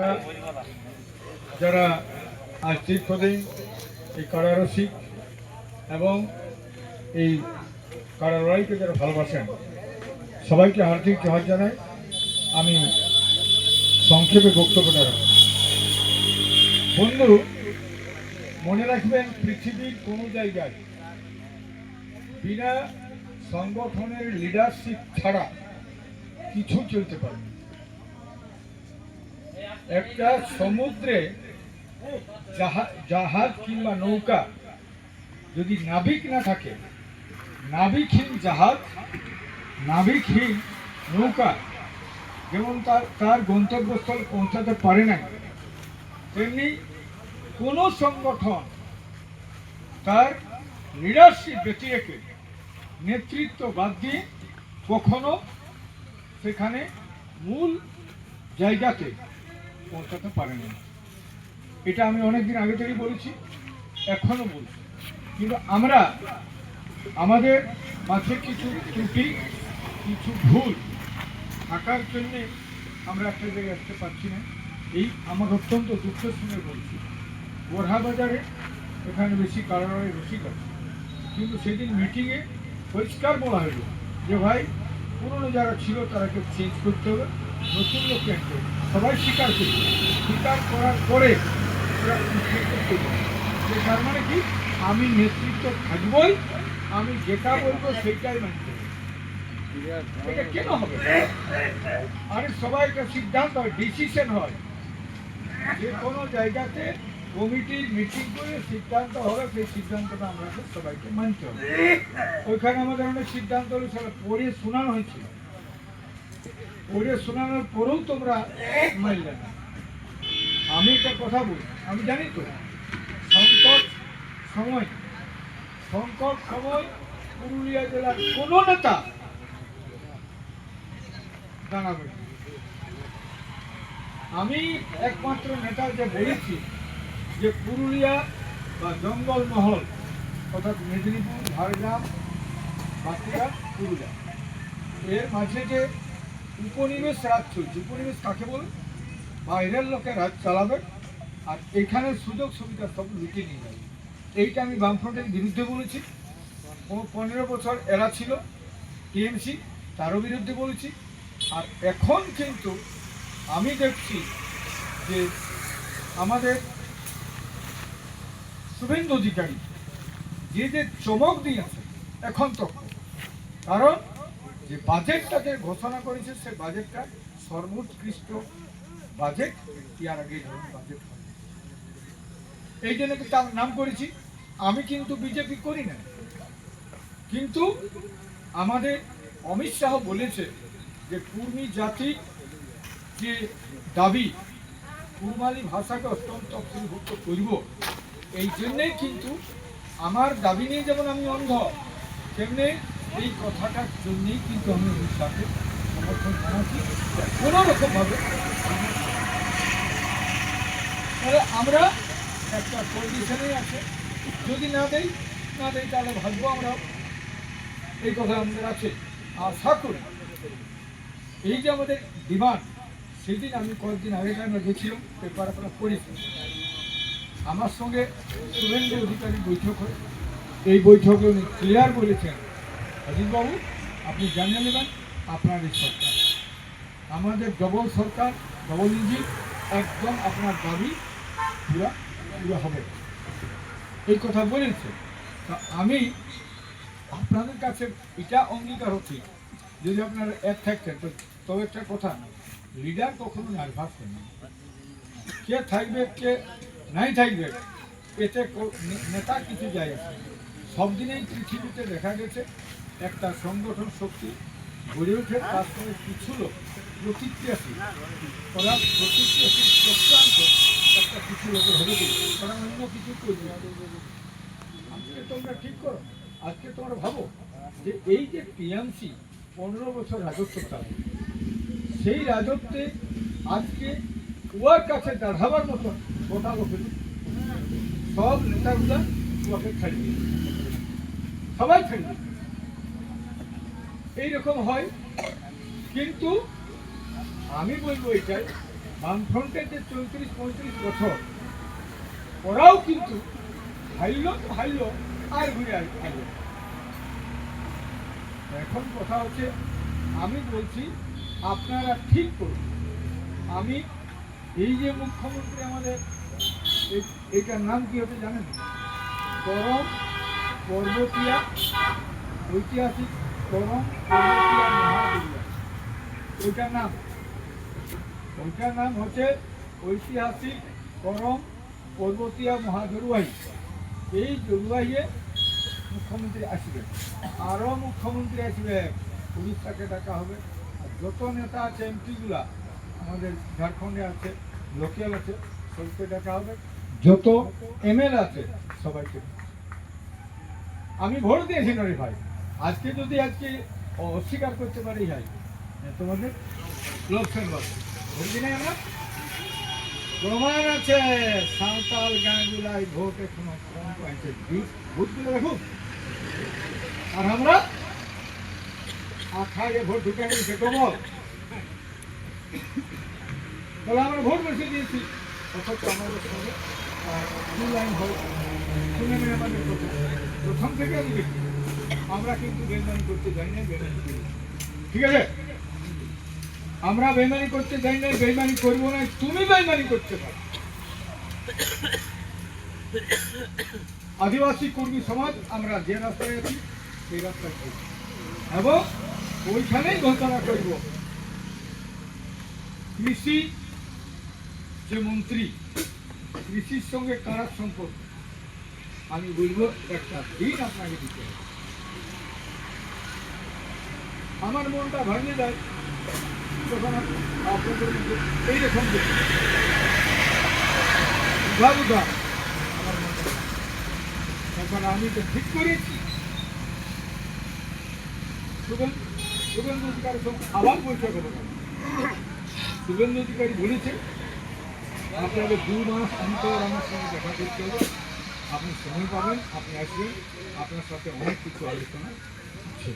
আমরা যারা আজ দীর্ঘদিন এই কারারসিক এবং এই কারালড়াইকে যারা ভালোবাসেন সবাইকে হার্দিক জোহার জানাই। আমি সংক্ষেপে বক্তব্যটা রাখব। বন্ধু, মনে রাখবেন, পৃথিবীর কোনো জায়গায় বিনা সংগঠনের লিডারশিপ ছাড়া কিছু চলতে পারে। একটা সমুদ্রে জাহাজ কিংবা নৌকা যদি নাবিক না থাকে, নাবিকহীন জাহাজ, নাবিকহীন নৌকা যেমন তার গন্তব্যস্থলে পৌঁছাতে পারে না, তেমনি কোনো সংগঠন তার লিডারশিপ বেঁচে রেখে নেতৃত্ব বাদ দিয়ে কখনো সেখানে মূল জায়গাতে পৌঁছাতে পারে না। এটা আমি অনেকদিন আগে থেকেই বলেছি, এখনো বলছি। কিন্তু আমরা আমাদের মাঝে কিছু ত্রুটি, কিছু ভুল থাকার জন্যে আমরা একটা জায়গায় আসতে পারছি না। এই আমার অত্যন্ত দুঃখের সঙ্গে বলছি। বোরহা বাজারে এখানে বেশি কারণে রসিক আছে, কিন্তু সেদিন মিটিংয়ে পরিষ্কার বলা হলো যে ভাই, পুরনো যারা ছিল তারাকে চেঞ্জ করতে হবে, নতুন লোককে আনতে হবে। সবাই স্বীকার করবে, স্বীকার করার পরে তার মানে কি, আমি নেতৃত্ব থাকবই, আমি যেটা বলবো সেইটাই মানতে হবে। এটা কেন হবে? আরে সবাই একটা সিদ্ধান্ত হয়, ডিসিশন হয়। যে কোনো জায়গাতে কমিটির মিটিং করে সিদ্ধান্ত হবে, সেই সিদ্ধান্তটা আমরা সবাইকে মানতে হবে। ওইখানে আমাদের অনেক সিদ্ধান্ত হলে সেটা পড়ে শোনানো হয়েছিল, পড়ে শোনানোর পরেও তোমরা মানলে না। আমি একটা কথা বলি, আমি জানি তো সংকট সময় পুরুলিয়া জেলার কোনো নেতা জানাবে। আমি একমাত্র নেতা যে বলেছি যে পুরুলিয়া বা জঙ্গলমহল অর্থাৎ মেদিনীপুর, ঝাড়গ্রাম, বাঁকুড়া, পুরুলিয়া, এর মাঝে যে উপনিবেশ রাজ চলছে, উপনিবেশ কাকে বলে? বাইরের লোকে রাজ চালাবে আর এখানের সুযোগ সুবিধা সব লুটে নিয়ে যাবে। এইটা আমি বামফ্রন্টের বিরুদ্ধে বলেছি। 15 বছর এরা ছিল টিএমসি, তারও বিরুদ্ধে বলেছি। আর এখন কিন্তু আমি দেখছি যে আমাদের শুভেন্দু অধিকারী যে চমক দিয়েছে এখন তো, কারণ যে বাজেটটাকে ঘোষণা করেছে সে বাজেটটা সর্বোৎকৃষ্ট বাজেট, ইয়ার আগে বাজেট হয়। এই জন্য তার নাম করেছি। আমি কিন্তু বিজেপি করি না, কিন্তু আমাদের অমিত শাহ বলেছে যে কুর্মী জাতির যে দাবি, কুর্মালি ভাষাকে অত্যন্ত অন্তর্ভুক্ত করব, এই জন্যেই কিন্তু আমার দাবি নিয়ে যেমন আমি অন্ধ, তেমনি এই কথাটার জন্যেই কিন্তু আমি অমিত শাহকে সমর্থন জানাচ্ছি কোনো রকমভাবে। তাহলে আমরা একটা কন্ডিশনে আছে, যদি না দেই তাহলে ভাববো আমরা, এই কথা আমাদের আছে। আশা করি এই যে আমাদের ডিমান্ড, সেদিন আমি কয়েকদিন আগে আমরা গেছিলাম, পেপার আপনারা পড়েছি, আমার সঙ্গে শুভেন্দু অধিকারী বৈঠক হয়। এই বৈঠকে উনি ক্লিয়ার বলেছেন, অজিতবাবু আপনি জানিয়ে নেবেন আপনার এই সরকার, আমাদের ডবল সরকার, ডবল ইঞ্জিন, একদম আপনার দাবি পুরা হবে, এই কথা বলেছে। তা আমি আপনাদের কাছে এটা অঙ্গীকার হচ্ছি, যদি আপনারা এক থাকতেন তো। তবে একটা কথা, লিডার কখনো নার্ভাস হয় না, কে থাকবে কে নাই থাকবে এতে নেতা কিছু যায় আছে। সব দিনেই পৃথিবীতে দেখা গেছে একটা সংগঠন শক্তি গড়ে ওঠে, তার সঙ্গে কিছু লোক প্রতিক্রিয়াশীল, ওরা প্রতিক্রিয়াশীল চক্রান্ত একটা কিছু লোকের হবে, তারা অন্য কিছু করবে। আজকে তোমরা ঠিক করো, আজকে তোমরা ভাবো যে এই যে টিএমসি 15 বছর রাজত্ব চালায়, সেই রাজত্বে আজকে ওয়ার কাছে দাঁড়াবার মতো গোটা লোকের সব নেতাগুলা ওকে ছাড়িয়ে, সবাই ছাড়িয়ে এইরকম হয়। কিন্তু আমি বলবো এটাই বামফ্রন্টের যে 34-35 বছর ওরাও কিন্তু হাইল আর ঘুরে আসবে। এখন কথা হচ্ছে, আমি বলছি আপনারা ঠিক করুন। আমি এই যে মুখ্যমন্ত্রী আমাদের এইটার নাম কি হবে জানেন? করম পর্বতীয়া ঐতিহাসিক করম পর্বতীয়া মহাদুর্গা। ওইটার নাম হচ্ছে ঐতিহাসিক করম পর্বতীয়া মহাদুর্বাহী। এই দুর্বাহীয়ে মুখ্যমন্ত্রী আসবেন, আরও মুখ্যমন্ত্রী আসবে, উড়িষ্যাকে ডাকা হবে। আর যত নেতা আছে এমপিগুলা আমাদের ঝাড়খণ্ডে আছে, লোকাল আছে, সবকে ডাকা হবে। যত এমএলএ আছে সবাইকে। আমি ভোট দিয়েছি নরে ভাই, আজকে অস্বীকার করতে পারি ভাই তোমাদের লোকসভা ভোট দিনে আমরা প্রমাণ আছে। সাঁওতাল গাঁগুলাই ভোট এখনো কম পাইছে, ভোটগুলো দেখুন। আর আমরা আখায় ভোট ঢুকে গেছে কমল, তাহলে আমরা ভোট বেশি দিয়েছি, অথচ আমাদের সঙ্গে প্রথম থেকে আমি দেখি আমরা কিন্তু বেইমানি করতে যাই না, ঠিক আছে? আমরা বেইমানি করতে যাই না, বেইমানি করবো না। তুমি বেইমানি করতে পারো। আদিবাসী কর্মী সমাজ আমরা যে রাস্তায় আছি সেই রাস্তায় এবং ওইখানেই ঘোষণা করব। কৃষি যে মন্ত্রী, কৃষির সঙ্গে কারার সম্পর্ক আমি বলবো একটা দিন আপনাকে দিতে হবে। আমার মনটা ভাঙে যায় তখন আপনাদের মধ্যে এইরকম আমার মনটা, এখন আমি তো ঠিক করেছি। শুভেন্দু অধিকারীর সঙ্গে আবার বৈঠক হবে। শুভেন্দু অধিকারী বলেছে আপনাদের 2 মাস অন্তর আমার সঙ্গে দেখা করতে হবে, আপনি সময় পাবেন, আপনি আসবেন, আপনার সাথে অনেক কিছু আলোচনা আছে।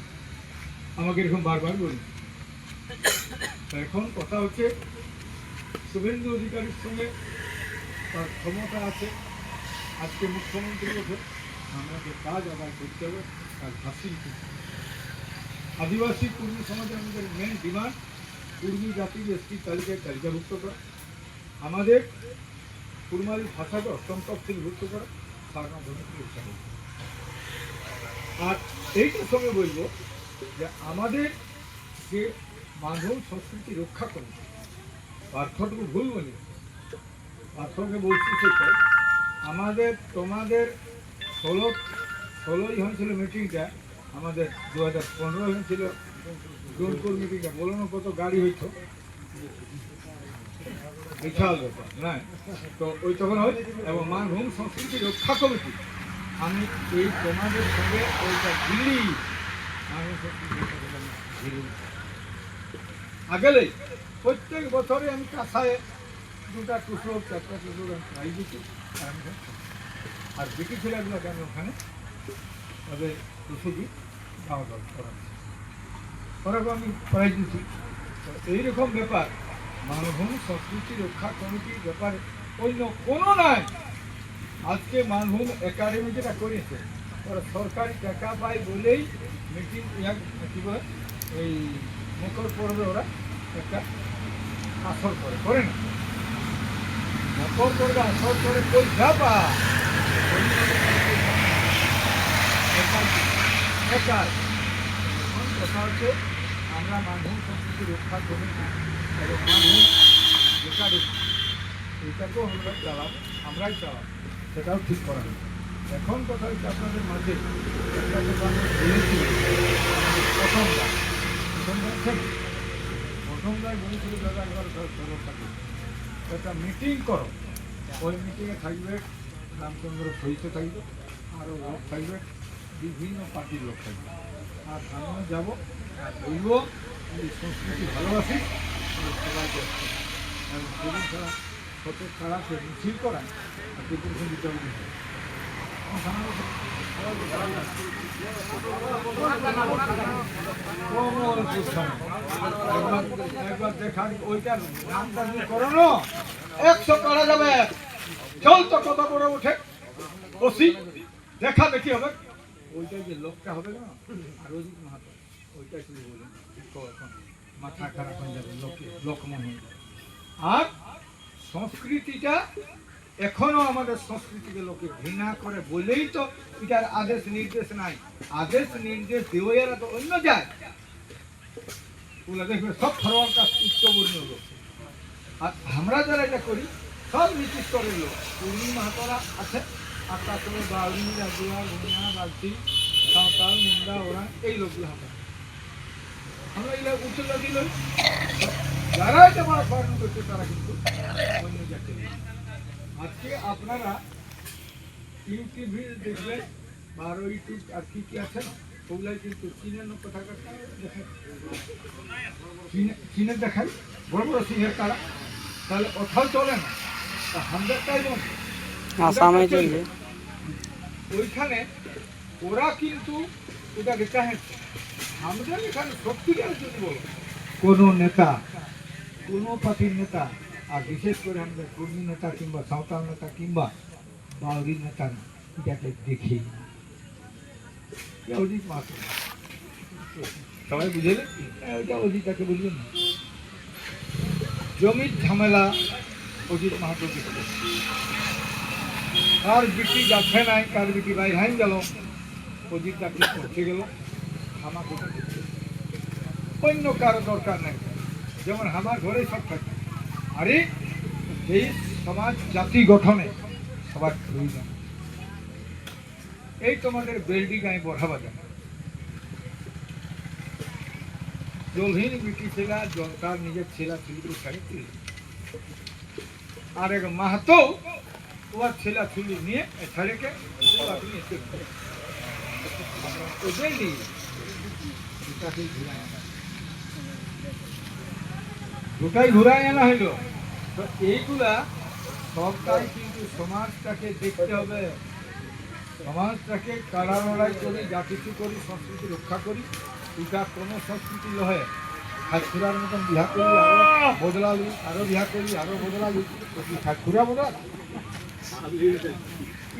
আমাকে এরকম বারবার বলুন। এখন কথা হচ্ছে শুভেন্দু অধিকারীর সঙ্গে তার ক্ষমতা আছে। আজকে মুখ্যমন্ত্রী বলছে আমাকে কাজ আদায় করতে হবে, কাজ হাসিল করতে হবে। আদিবাসী কর্মী সমাজে আমাদের মেন ডিমান্ড কুর্মী জাতি এসটি তালিকায় তালিকাভুক্ত করা, আমাদের কুরমালি ভাষাকে অষ্টম তফসিলভুক্ত করা, তার মাধ্যমে উৎসাহ। আর এইটার সঙ্গে বলবো যে আমাদের যে মানব সংস্কৃতি রক্ষা করে, পার্থটুকু ভুল বলি, পার্থকে বলছি সেটাই। আমাদের তোমাদের 16ই হয়েছিল মিটিংটা, আমাদের 2015 হয়েছিল জোনপুর মিটিংটা। বলো না কত গাড়ি হইত, বিশাল ব্যাপার না? তো ওই তখন হয় এবং মানভূম সংস্কৃতি রক্ষা কমিটি, আমি এই তোমাদের সঙ্গে ওইটা দিল্লি আগেলে প্রত্যেক বছরে আমি কাছায় 2টা টুসো 4টা টুসো প্রাইজ দিচ্ছি। আর বিটি ছেলেগুলোকে আমি ওখানে তবে টুসো দিই, খাওয়া দাওয়া করাচ্ছি, ওরকম আমি প্রাইজ দিচ্ছি। তো এইরকম ব্যাপার মানভূম সংস্কৃতি রক্ষা কমিটির ব্যাপারে অন্য কোনো নাই। আজকে মানভূম একাডেমি যেটা করেছে, ওরা সরকারি টাকা পায় বলেই মিটিং কী বলে এই মকর পর্বে ওরা একটা আসর করে না। মকর পর্বে আসর করে পয়সা পায় একার। এখন কথা হচ্ছে আমরা মানভূম সংস্কৃতি রক্ষা কমিটি এবং মানভূম একাডেমি এইটাকেও আমরা চালাব, আমরাই চালাব, সেটাও ঠিক করা হবে। এখন কথা হচ্ছে আপনাদের মাঝে একটা কথা আমি বলেছি প্রথমবার বলেছিল দাদা একবার ধরো থাকে একটা মিটিং করো, ওই মিটিংয়ে থাকবে রামচন্দ্র সহিতে থাকবে, আরও লোক থাকবে, বিভিন্ন পার্টির লোক থাকবে। আর আমিও যাবো, বলবো এই সংস্কৃতি ভালোবাসি, সবাইকে যেদিন তারা ফটো তারা মিছিল করায় আর দিতে হবে। একবার দেখান ওইটার নামটা করো না, 100 করা যাবে। চল তো কত বড় উঠে ওসি দেখা দেখি হবে। ওইটাই যে লোকটা হবে না আর অজিত মাহাতো, ওইটাই শুধু বলেন মাথা খারাপ হয়ে যাবে লোক মনে। আর সংস্কৃতিটা এখনো আমাদের সংস্কৃতিকে লোকে ঘৃণা করে বলেই তো এটার আদেশ নির্দেশ নাই। আদেশ নির্দেশ দেওয়ারা তো অন্য যায়, ওগুলো দেখবে সব ফরওয়ার্ড কাস্ট উচ্চবর্ণীয় লোক। আর আমরা যারা এটা করি সব নীতি স্তরের লোক। পূর্ণি মাহাতরা আছে, আর তারপরে বাউরি, রাজুয়া, ভুঁইয়া, বাগচি, সাঁওতাল, মুন্ডা, ওরাং, এই লোকগুলো আমরা এগুলো উচ্চ জাতি লোক। যারা এটা পালন করছে তারা কিন্তু অন্য জাতির লোক। আজকে আপনারা ইউটিউবে দেখবেন, বা আরো ইউটিউব আর কি কি আছে না, ওগুলাই কিন্তু চীনের কথা দেখায়, চীনের দেখায় বড় বড় সিংহের তারা, তাহলে কোথাও চলে না। হামদারটাই চলবে ওইখানে, ওরা কিন্তু ওটাকে চাহেছে। আমাদের এখানে সত্যিকার যদি বলো কোনো নেতা, কোনো পার্টির নেতা, আর বিশেষ করে আমাদের কর্মী নেতা কিংবা সাঁওতাল নেতা কিংবা বাউরি নেতা এটাকে দেখি অজিত মাহাতো, সবাই বুঝলেন ওইটা অজিতাকে বুঝবেন না। জমির ঝামেলা অজিত মাহাতো দেখবে, কার বিটি যাচ্ছে নাই, কার বিটি বাইরে হাইন গেল, অজিত চাকরি করতে গেল, আমাকে অন্য কারো দরকার নাই। যেমন আমার ঘরে সব থাকে। আরে এই সমাজ জাতি গঠনে সবার প্রয়োজন। এই তোমাদের বেল্ডিং আমি বড়াবা যায়, জলহীন বিটি ছেলা তার নিজের ছেলা ছেলে ছাড়ে, আর এক মাহাতো ওর ছেলা ছেলে নিয়ে ছাড়েকে গোটাই ঘুরাই আনা হইল। তো এইগুলা সবটাই কিন্তু সমাজটাকে দেখতে হবে। সমাজটাকে কাড়া লড়াই করি, যা কিছু করি, সংস্কৃতি রক্ষা করি। এটা কোনো সংস্কৃতি লহে খাজখুরার মতন বিহা করি, আরো বদলালি, আরো বিহা করি, আরো বদলালি, খাজখুরা বদল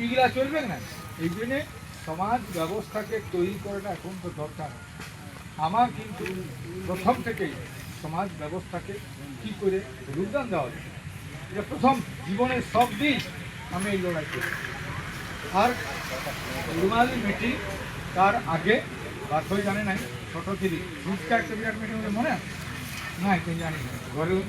এগুলা চলবে না। এই জন্যে সমাজ ব্যবস্থাকে তৈরি করাটা এখন তো দরকার। আমার কিন্তু প্রথম থেকেই সমাজ ব্যবস্থাকে কী করে যোগদান দেওয়া যায়, এটা প্রথম জীবনের সব দিন আমি এই লড়াই করি। আর রুমালি মিটিং তার আগে বাধ্য জানে নাই, ছোটো ছিলি ফুচকা একটা বিরাট মিটিং মনে হয় না, জানি না ঘরেও